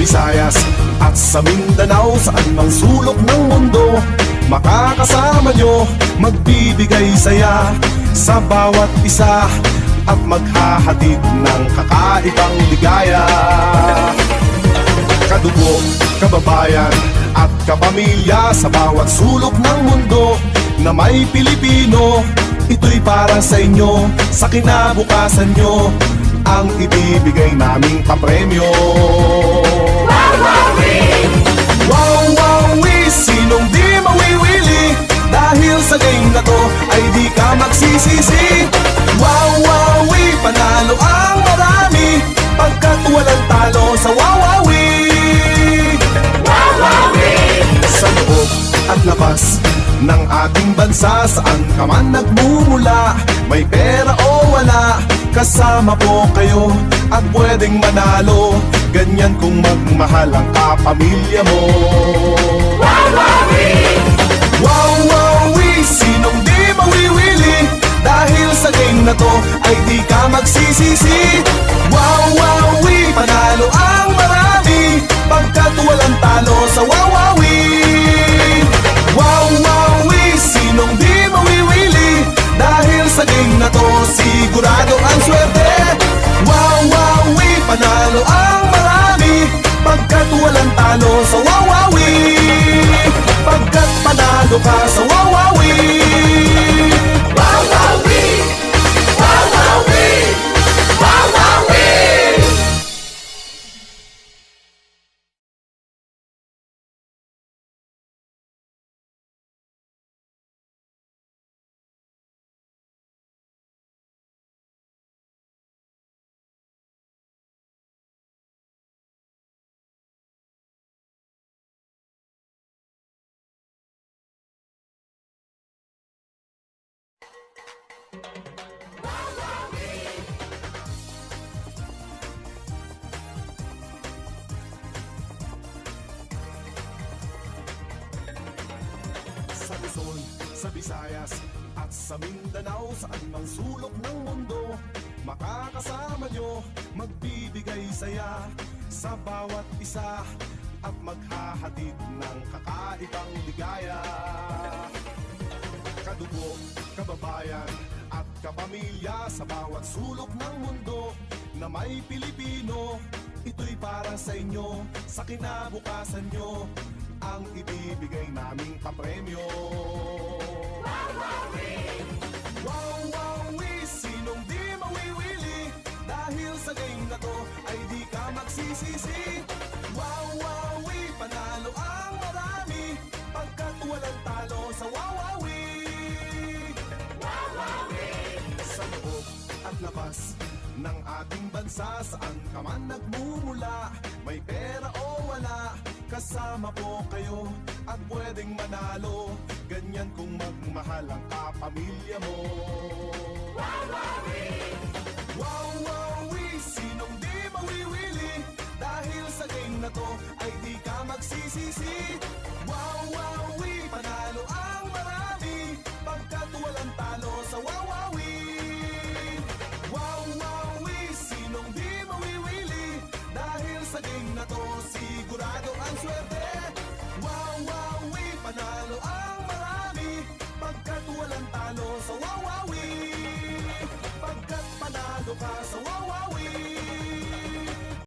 Visayas at sa Mindanao, saan mang sulok ng mundo, makakasama nyo, magbibigay saya sa bawat isa at maghahatid ng kakaibang ligaya. Kadugo, kababayan at kapamilya sa bawat sulok ng mundo na may Pilipino, ito'y para sa inyo, sa kinabukasan nyo, ang ibibigay naming papremyo. Wow-wow-wee, sinong di mawiwili, dahil sa game na to ay di ka magsisisi. Wow-wow-wee, panalo ang marami, pagkat walang talo sa wow-wow-wee. Wow-wow-wee! Sa loob at labas ng ating bansa, saan ka man nagmumula, may pera o wala, kasama po kayo at pwedeng manalo, ganyan kung magmahal ang kapamilya mo. Wow-wow-wee! Wow-wow-wee, sinong di mawiwili, dahil sa game na to ay di ka magsisisi. Wow-wow-wee, panalo ang marami, pagkat walang talo sa wow-wow-wee. Wow-wow-wee, sinong di mawiwili, dahil sa game na to sigurado ang swerte. Wow-wow-wee, panalo ang marami, pagkat walang talo sa wow-wow-wee. Pagkat panalo ka sa wow-wow-wee. Wow-wow-wee! Wow-wow-wee! Wow-wow-wee! Sa Luzon, sa Visayas at sa Mindanao, saan mang sulok ng mundo, makakasama nyo, magbibigay saya sa bawat isa at maghahatid ng kakaibang ligaya. Kadugo, kababayan at kapamilya sa bawat sulok ng mundo na may Pilipino, ito'y para sa inyo, sa kinabukasan nyo, ang ibibigay naming papremyo. Wow-wow-wee! Wow-wow-wee, sinong di mawiwili, dahil sa game na to ay di ka magsisisi. Wow-wow-wee, panalo ang marami, pagkat walang talo sa wow-wow-wee. Wow-wow-wee! Sa loob at labas ng ating bansa, saan ka man nagmumula, may pera o wala, kasama po kayo at pwedeng manalo, ganyan kung magmahal ang kapamilya mo. Wow-wow-wee! Wow-wow-wee, sinong di mawiwili, dahil sa game na to ay di ka magsisisi. Wow-wow-wee, panalo ang marami, pagkat walang talo sa wow-wow-wee. Wow-wow-wee, sinong di mawiwili, dahil sa game na to sigurado ang swerte.